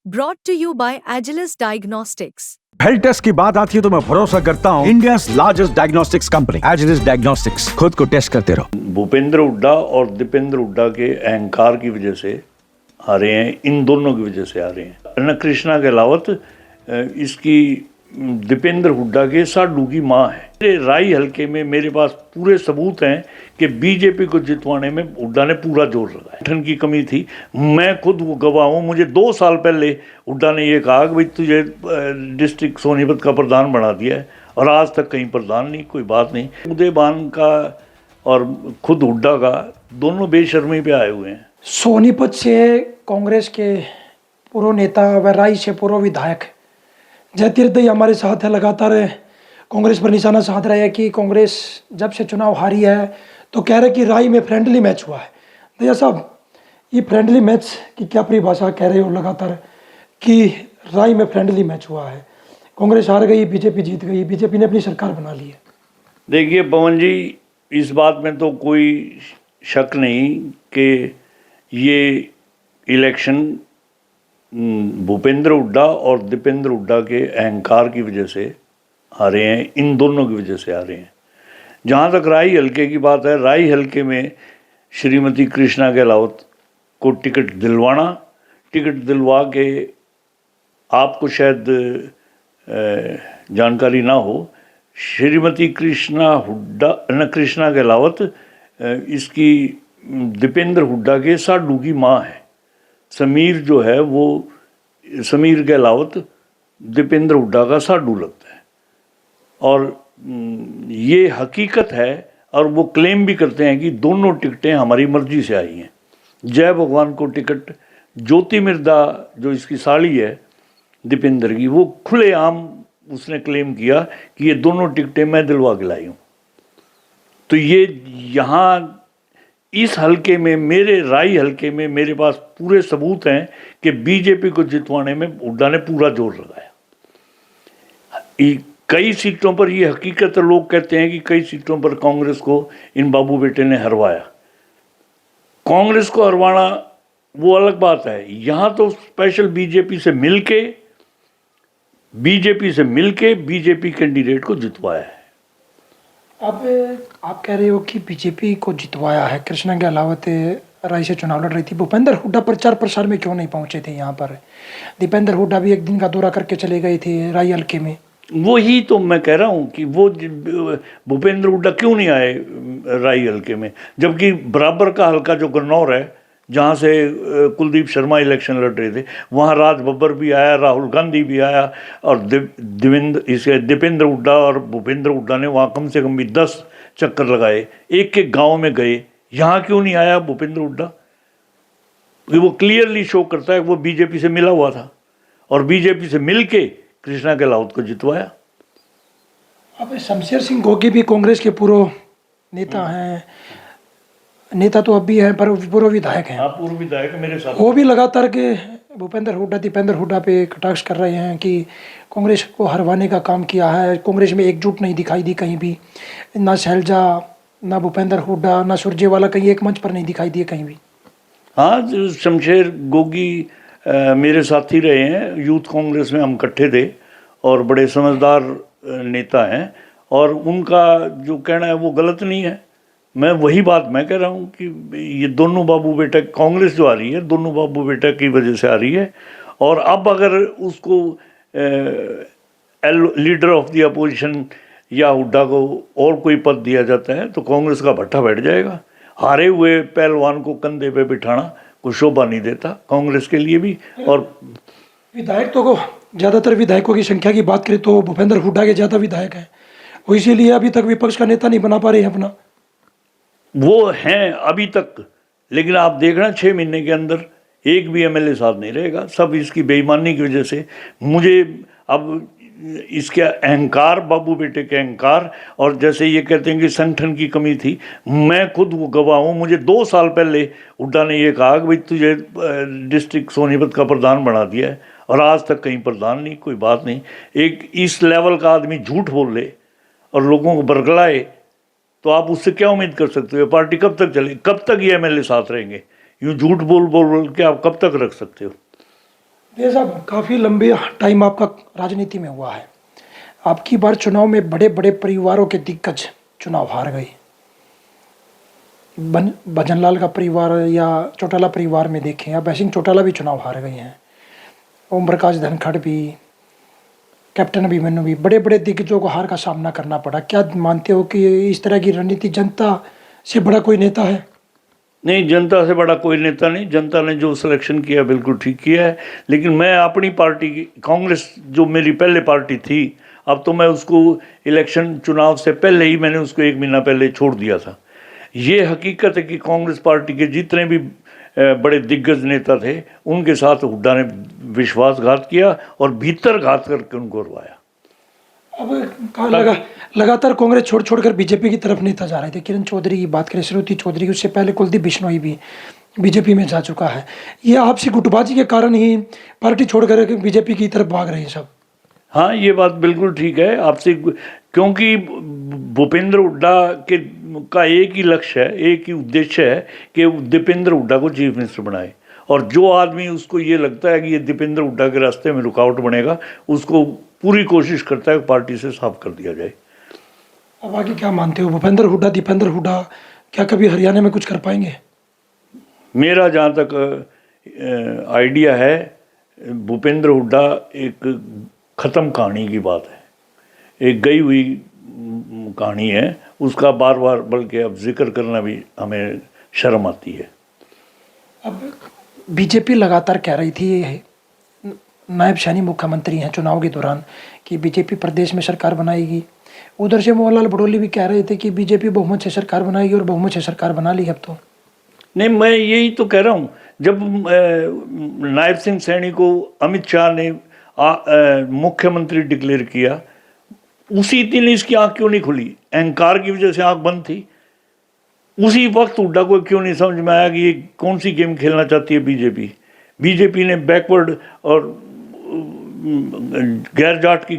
brought to you by Agilus Diagnostics. Health test की बात आती है तो मैं भरोसा करता हूँ India largest diagnostics company Agilus diagnostics. खुद को टेस्ट करते रहो। भूपेंद्र हुड्डा और दीपेंद्र हुड्डा के अहंकार की वजह से आ रहे हैं, इन दोनों की वजह से आ रहे हैं। अन्ना कृष्णा गहलावत इसकी दीपेंद्र हुड्डा के साडू की माँ है। मेरे राई हल्के में मेरे पास पूरे सबूत हैं कि बीजेपी को जितवाने में हुड्डा ने पूरा जोर लगाया। संगठन की कमी थी, मैं खुद गवाह हूँ। मुझे 2 साल पहले हुड्डा ने ये कहा कि भाई तुझे डिस्ट्रिक्ट सोनीपत का प्रधान बना दिया है, और आज तक कहीं प्रधान नहीं, कोई बात नहीं। उदयबान का और खुद हुड्डा का दोनों बेशर्मी पे आए हुए हैं। सोनीपत से कांग्रेस के पूर्व नेता व राई से पूर्व विधायक जयतीर्थ हमारे साथ है। लगातार कांग्रेस पर निशाना साध रहा है कि कांग्रेस जब से चुनाव हारी है तो कह रहे कि राई में फ्रेंडली मैच हुआ है। दया साहब, ये फ्रेंडली मैच की क्या परिभाषा कह रहे हो लगातार कि राई में फ्रेंडली मैच हुआ है? कांग्रेस हार गई, बीजेपी जीत गई, बीजेपी ने अपनी सरकार बना ली है। देखिए पवन जी, इस बात में तो कोई शक नहीं कि ये इलेक्शन भूपेंद्र हुड्डा और दीपेंद्र हुड्डा के अहंकार की वजह से आ रहे हैं, इन दोनों की वजह से आ रहे हैं। जहाँ तक राई हल्के की बात है, राई हल्के में श्रीमती कृष्णा गहलावत को टिकट दिलवा के, आपको शायद जानकारी ना हो, श्रीमती कृष्णा गहलावत इसकी दीपेंद्र हुड्डा के साडू की माँ है। समीर जो है वो समीर गहलावत दीपेंद्र हुड्डा का साडू लगता है, और ये हकीकत है। और वो क्लेम भी करते हैं कि दोनों टिकटें हमारी मर्जी से आई हैं। जय भगवान को टिकट ज्योति मिर्दा जो इसकी साली है दीपेंद्र की, वो खुलेआम उसने क्लेम किया कि ये दोनों टिकटें मैं दिलवा के लाई हूँ। तो ये यहाँ इस हलके में, मेरे राई हलके में मेरे पास पूरे सबूत हैं कि बीजेपी को जितवाने में हुड्डा ने पूरा जोर लगाया। कई सीटों पर ये हकीकत है, लोग कहते हैं कि कई सीटों पर कांग्रेस को इन बाबू बेटे ने हरवाया। कांग्रेस को हरवाना वो अलग बात है, यहाँ तो स्पेशल बीजेपी से मिलके बीजेपी कैंडिडेट को जितवाया है। अब आप कह रहे हो कि बीजेपी को जितवाया है। कृष्णा गहलावत राय से चुनाव लड़ रही थी, भूपेंद्र हुड्डा प्रचार प्रसार में क्यों नहीं पहुंचे थे यहाँ पर? दीपेंद्र हुड्डा भी एक दिन का दौरा करके चले गए थे राय हल्के में। वही तो मैं कह रहा हूँ कि वो भूपेंद्र हुड्डा क्यों नहीं आए राई हल्के में, जबकि बराबर का हल्का जो गन्नौर है, जहाँ से कुलदीप शर्मा इलेक्शन लड़ रहे थे, वहाँ राज बब्बर भी आया, राहुल गांधी भी आया, और दीपेंद्र हुड्डा और भूपेंद्र हुड्डा ने वहाँ कम से कम भी 10 चक्कर लगाए, एक एक गांव में गए। यहाँ क्यों नहीं आया भूपेंद्र हुड्डा? वो क्लियरली शो करता है कि वो बीजेपी से मिला हुआ था, और बीजेपी से मिल के कृष्णा गहलावत को जितवाया। अब शमशेर सिंह गोगी भी कांग्रेस के पूर्व नेता हैं, नेता तो अब भी हैं पर पूर्व विधायक हैं। हाँ, पूर्व विधायक मेरे साथ। वो भी लगातार के भूपेंद्र हुड्डा दीपेंद्र हुड्डा पे कटाक्ष कर रहे हैं कि कांग्रेस को हरवाने का काम किया है। कांग्रेस में एकजुट नहीं दिखाई दी कहीं भी, ना शैलजा, ना भूपेंद्र हुड्डा, ना सुरजेवाला कहीं एक मंच पर नहीं दिखाई दिए कहीं भी। हाँ, शमशेर गोगी मेरे साथी रहे हैं, यूथ कांग्रेस में हम इकट्ठे थे, और बड़े समझदार नेता हैं, और उनका जो कहना है वो गलत नहीं है। मैं वही बात मैं कह रहा हूँ कि ये दोनों बाबू बेटा, कांग्रेस जो आ रही है दोनों बाबू बेटा की वजह से आ रही है। और अब अगर उसको लीडर ऑफ द अपोजिशन या हुड्डा को और कोई पद दिया जाता है तो कांग्रेस का भट्ठा बैठ जाएगा। हारे हुए पहलवान को कंधे पे बिठाना कोई शोभा नहीं देता कांग्रेस के लिए भी। और विधायक तो ज़्यादातर विधायकों की संख्या की बात करें तो भूपेंद्र हुड्डा के ज़्यादा विधायक हैं, वो इसीलिए अभी तक विपक्ष का नेता नहीं बना पा रहे हैं अपना। वो हैं अभी तक, लेकिन आप देखना 6 महीने के अंदर एक भी एमएलए साथ नहीं रहेगा, सब इसकी बेईमानी की वजह से। मुझे अब इसके अहंकार, बाबू बेटे के अहंकार, और जैसे ये कहते हैं कि संगठन की कमी थी, मैं खुद वो गवाह हूँ। मुझे 2 साल पहले हुड्डा ने ये कहा कि भाई तुझे डिस्ट्रिक्ट सोनीपत का प्रधान बना दिया है, और आज तक कहीं प्रधान नहीं, कोई बात नहीं। एक इस लेवल का आदमी झूठ बोल ले और लोगों को बरगलाए तो आप उससे क्या उम्मीद कर सकते हो? पार्टी कब तक चलेगी? कब तक ये एमएलए साथ रहेंगे? यूँ झूठ बोल बोल के आप कब तक रख सकते हो? ये साहब काफ़ी लंबे टाइम आपका राजनीति में हुआ है। आपकी बार चुनाव में बड़े बड़े परिवारों के दिग्गज चुनाव हार गए। भजनलाल का परिवार या चौटाला परिवार में देखें, या बहसिंह चौटाला भी चुनाव हार गए हैं। ओम प्रकाश धनखड़ भी, कैप्टन अभिमन्यु भी, बड़े बड़े दिग्गजों को हार का सामना करना पड़ा। क्या मानते हो कि इस तरह की रणनीति जनता से बड़ा कोई नेता है? नहीं, जनता से बड़ा कोई नेता नहीं। जनता ने जो सिलेक्शन किया बिल्कुल ठीक किया है। लेकिन मैं अपनी पार्टी की, कांग्रेस जो मेरी पहले पार्टी थी, अब तो मैं उसको इलेक्शन चुनाव से पहले ही मैंने उसको 1 महीना पहले छोड़ दिया था। ये हकीकत है कि कांग्रेस पार्टी के जितने भी बड़े दिग्गज नेता थे, उनके साथ हुड्डा ने विश्वासघात किया और भीतर घात करके उनको हरवाया। अब लगातार कांग्रेस छोड़ छोड़कर बीजेपी की तरफ नेता जा रहे थे। किरण चौधरी की बात करें, श्रुति चौधरी, उससे पहले कुलदीप बिश्नोई भी बीजेपी में जा चुका है। ये आपसी गुटबाजी के कारण ही पार्टी छोड़कर बीजेपी की तरफ भाग रहे हैं सब। हाँ, ये बात बिल्कुल ठीक है आपसे, क्योंकि भूपेंद्र हुड्डा के का एक ही लक्ष्य है, एक ही उद्देश्य है कि दीपेंद्र हुड्डा को चीफ मिनिस्टर बनाए। और जो आदमी उसको ये लगता है कि ये दीपेंद्र हुड्डा के रास्ते में रुकावट बनेगा, उसको पूरी कोशिश करता है कि पार्टी से साफ कर दिया जाए। अब आगे क्या मानते हो, भूपेंद्र हुड्डा, दीपेंद्र हुड्डा क्या कभी हरियाणा में कुछ कर पाएंगे? मेरा जहाँ तक आइडिया है, भूपेंद्र हुड्डा एक ख़त्म कहानी की बात है, एक गई हुई कहानी है। उसका बार बार बल्कि अब जिक्र करना भी हमें शर्म आती है। अब बीजेपी लगातार कह रही थी, नायब सैनी मुख्यमंत्री हैं चुनाव के दौरान, कि बीजेपी प्रदेश में सरकार बनाएगी। उधर से मोहनलाल बड़ोली भी कह रहे थे कि बीजेपी बहुमत से सरकार बनाएगी, और बहुमत से सरकार बना ली अब तो। नहीं, मैं यही तो कह रहा हूँ। जब नायब सिंह सैनी को अमित शाह ने मुख्यमंत्री डिक्लेयर किया, उसी दिन इसकी आंख क्यों नहीं खुली? अहंकार की वजह से आंख बंद थी। उसी वक्त हुड्डा को क्यों नहीं समझ में आया कि ये कौन सी गेम खेलना चाहती है बीजेपी? बीजेपी ने बैकवर्ड और गैर जाट की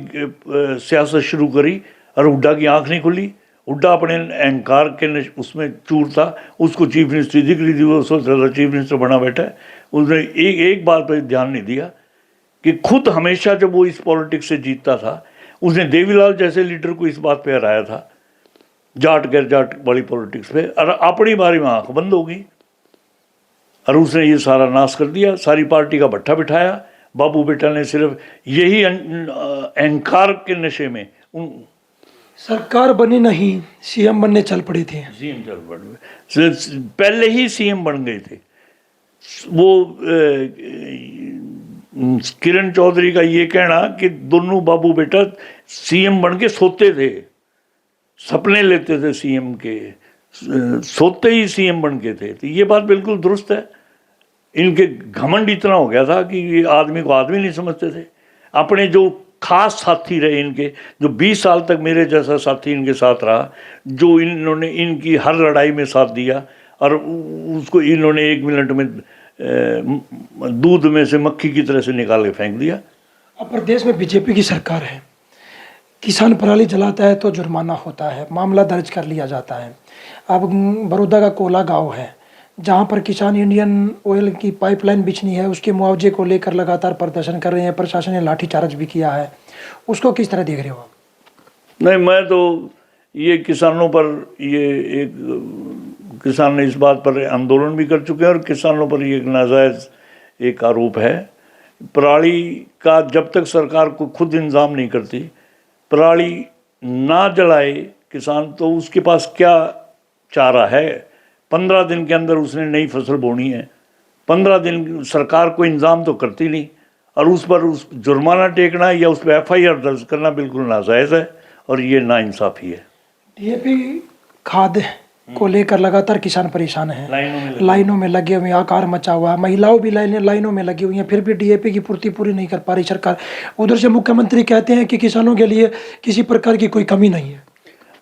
सियासत शुरू करी और हुड्डा की आंख नहीं खुली। हुड्डा अपने अहंकार के उसमें चूर था, उसको चीफ मिनिस्ट्री दिख रही थी, वो सोच रहा था चीफ मिनिस्टर बना बैठा है। उसने एक बात पर ध्यान नहीं दिया कि खुद हमेशा जब वो इस पॉलिटिक्स से जीतता था, उसने देवीलाल जैसे लीडर को इस बात पे हराया था, जाट गैर जाट वाली पॉलिटिक्स पे, और अपनी बारी में आंख बंद हो गई और उसने ये सारा नाश कर दिया, सारी पार्टी का भट्ठा बिठाया। बाबू बेटा ने सिर्फ यही अहंकार के नशे में सरकार बनी नहीं, सीएम बनने चल पड़े थे। सीएम चल पड़े, पहले ही सीएम बन गए थे। वो किरण चौधरी का ये कहना कि दोनों बाबू बेटा सीएम बन के सोते थे, सपने लेते थे सीएम के, सोते ही सीएम बन के थे, तो ये बात बिल्कुल दुरुस्त है। इनके घमंड इतना हो गया था कि ये आदमी को आदमी नहीं समझते थे। अपने जो खास साथी रहे इनके, जो 20 साल तक मेरे जैसा साथी इनके साथ रहा, जो इन्होंने इनकी हर लड़ाई में साथ दिया, और उसको इन्होंने 1 मिनट में दूध में से मक्खी की तरह से निकाल के फेंक दिया। अब प्रदेश में बीजेपी की सरकार है, किसान पराली जलाता है तो जुर्माना होता है, मामला दर्ज कर लिया जाता है। अब बड़ौदा का कोला गांव है, जहां पर किसान इंडियन ऑयल की पाइपलाइन बिछनी है, उसके मुआवजे को लेकर लगातार प्रदर्शन कर रहे हैं। प्रशासन ने लाठीचार्ज भी किया है, उसको किस तरह देख रहे हो आप? नहीं, मैं तो ये किसानों पर, ये एक किसान ने इस बात पर आंदोलन भी कर चुके हैं, और किसानों पर ये एक नाजायज़ एक आरोप है। पराली का जब तक सरकार को खुद इंतजाम नहीं करती, पराली ना जलाए किसान, तो उसके पास क्या चारा है? 15 दिन के अंदर उसने नई फसल बोनी है, 15 दिन सरकार को इंतजाम तो करती नहीं, और उस पर उस जुर्माना टेकना या उस पर FIR दर्ज करना बिल्कुल नाजायज़ है, और ये नाइंसाफ़ी है। DAP खाद को लेकर लगातार किसान परेशान हैं, लाइनों में लगे हुए, आकार मचा हुआ है, महिलाओं भी लाइनों में लगी हुई हैं, फिर भी DAP की पूर्ति पूरी नहीं कर पा रही सरकार। उधर से मुख्यमंत्री कहते हैं कि किसानों के लिए किसी प्रकार की कोई कमी नहीं है।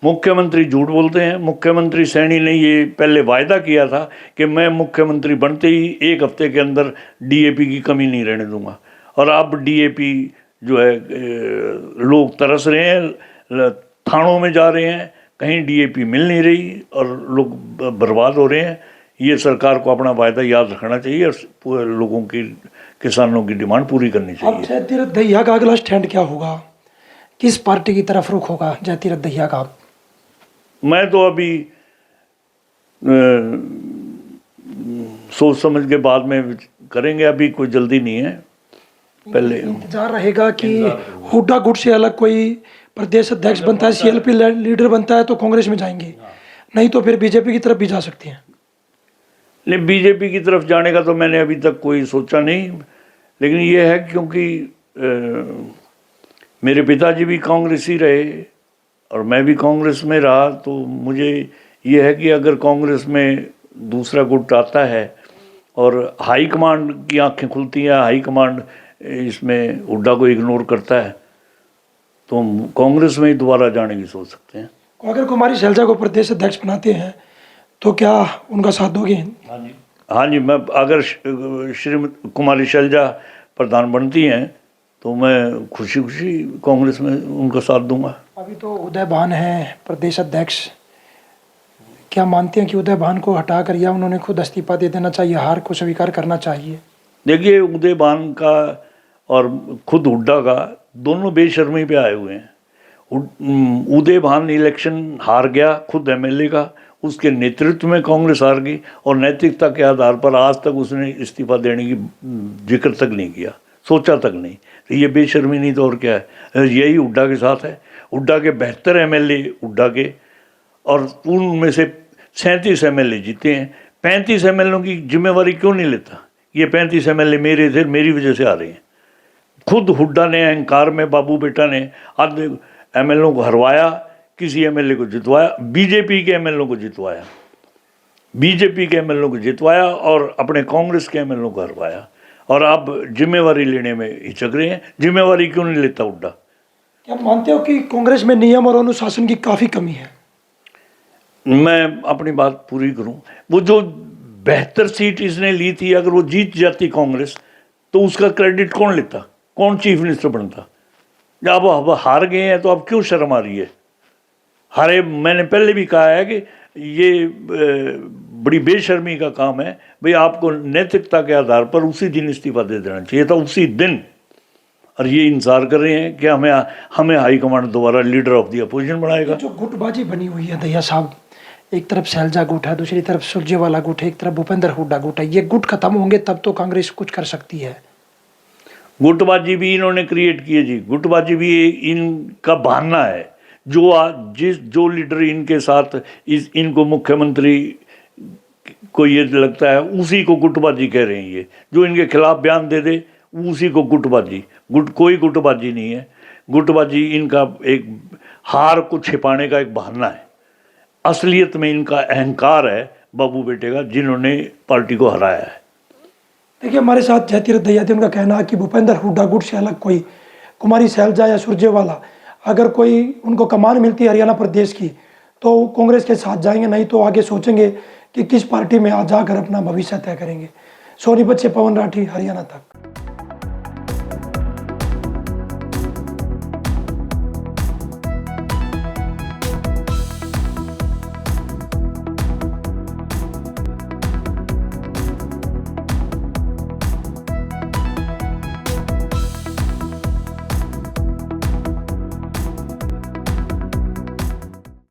मुख्यमंत्री झूठ बोलते हैं। मुख्यमंत्री सैनी ने ये पहले वायदा किया था कि मैं मुख्यमंत्री बनते ही 1 हफ्ते के अंदर DAP की कमी नहीं रहने दूंगा, और अब DAP जो है लोग तरस रहे हैं, थानों में जा रहे हैं, कहीं DAP मिल नहीं रही और लोग बर्बाद हो रहे हैं। ये सरकार को अपना वायदा याद रखना चाहिए और लोगों की किसानों की डिमांड पूरी करनी अब चाहिए। जयतीरथ दहिया का अगला स्टैंड क्या होगा, किस पार्टी की तरफ रुख होगा जयतीरथ दहिया का? मैं तो अभी सोच समझ के बाद में करेंगे, अभी कोई जल्दी नहीं है। पहले इंतजार रहेगा कि हुड्डा गुट से अलग कोई प्रदेश अध्यक्ष बनता है, सीएलपी लीडर बनता है तो कांग्रेस में जाएंगे, नहीं तो फिर बीजेपी की तरफ भी जा सकती हैं। नहीं, बीजेपी की तरफ जाने का तो मैंने अभी तक कोई सोचा नहीं, लेकिन ये है क्योंकि मेरे पिताजी भी कांग्रेसी रहे और मैं भी कांग्रेस में रहा, तो मुझे ये है कि अगर कांग्रेस में दूसरा गुट आता है और हाई कमांड की आंखें खुलती हैं, हाई कमांड इसमें हुड्डा को इग्नोर करता है, तो हम कांग्रेस में ही दोबारा जाने की सोच सकते हैं। अगर कुमारी शैलजा को प्रदेश अध्यक्ष बनाते हैं तो क्या उनका साथ दोगे? हाँ जी, मैं अगर श्रीमती कुमारी शैलजा प्रधान बनती हैं तो मैं खुशी खुशी कांग्रेस में उनका साथ दूंगा। अभी तो उदय भान है प्रदेश अध्यक्ष, क्या मानते हैं कि उदय भान को हटाकर या उन्होंने खुद इस्तीफा दे देना चाहिए, हार को स्वीकार करना चाहिए? देखिए, उदय भान का और खुद हुड्डा का दोनों बेशर्मी पे आए हुए हैं। उदय भान इलेक्शन हार गया खुद एमएलए का, उसके नेतृत्व में कांग्रेस हार गई और नैतिकता के आधार पर आज तक उसने इस्तीफा देने की जिक्र तक नहीं किया, सोचा तक नहीं। तो ये बेशर्मी नहीं तो और क्या है। यही हुड्डा के साथ है। हुड्डा के 72 एमएलए हुड्डा के, और उनमें से 37 एमएलए जीते हैं। 35 एमएलए की जिम्मेवारी क्यों नहीं लेता? ये 35 एमएलए मेरे थे, मेरी वजह से आ रहे हैं। खुद हुड्डा ने अहंकार में, बाबू बेटा ने आधे एमएलए को हरवाया, किसी एमएलए को जितवाया, बीजेपी के एमएलए को जितवाया, बीजेपी के एमएलए को जितवाया और अपने कांग्रेस के एमएलए को हरवाया, और आप जिम्मेवारी लेने में हिचक रहे हैं। जिम्मेवारी क्यों नहीं लेता हुड्डा? क्या मानते हो कि कांग्रेस में नियम और अनुशासन की काफ़ी कमी है? मैं अपनी बात पूरी करूं, वो जो 72 सीट इसने ली थी, अगर वो जीत जाती कांग्रेस तो उसका क्रेडिट कौन लेता? कौन चीफ मिनिस्टर बनता? जब अब हार गए हैं तो अब क्यों शर्म आ रही है? हारे, मैंने पहले भी कहा है कि ये बड़ी बेशर्मी का काम है भाई। आपको नैतिकता के आधार पर उसी दिन इस्तीफा दे देना चाहिए था, उसी दिन। और ये इंतजार कर रहे हैं कि हमें हाईकमांड दोबारा लीडर ऑफ द अपोजिशन बनाएगा। जो गुटबाजी बनी हुई है दहिया साहब, एक तरफ शैलजा गुट है, दूसरी तरफ सुरजेवाला गुट है, एक तरफ भूपेंद्र हुड्डा गुट है, ये गुट खत्म होंगे तब तो कांग्रेस कुछ कर सकती है। गुटबाजी भी इन्होंने क्रिएट की है जी, गुटबाजी भी इनका बहाना है। जो लीडर इनके साथ इनको मुख्यमंत्री को ये लगता है, उसी को गुटबाजी कह रहे हैं। ये जो इनके खिलाफ बयान दे दे उसी को गुटबाजी। कोई गुटबाजी नहीं है। गुटबाजी इनका एक हार को छिपाने का एक बहाना है। असलियत में इनका अहंकार है बाबू बेटे का, जिन्होंने पार्टी को हराया है। देखिए, हमारे साथ जयतीरथ दहिया थे, उनका कहना है कि भूपेंद्र हुड्डा गुट से अलग कोई कुमारी शैलजा या सुरजेवाला, अगर कोई उनको कमान मिलती है हरियाणा प्रदेश की तो कांग्रेस के साथ जाएंगे, नहीं तो आगे सोचेंगे कि किस पार्टी में आ जाकर अपना भविष्य तय करेंगे। सोनीपत से पवन राठी, हरियाणा तक।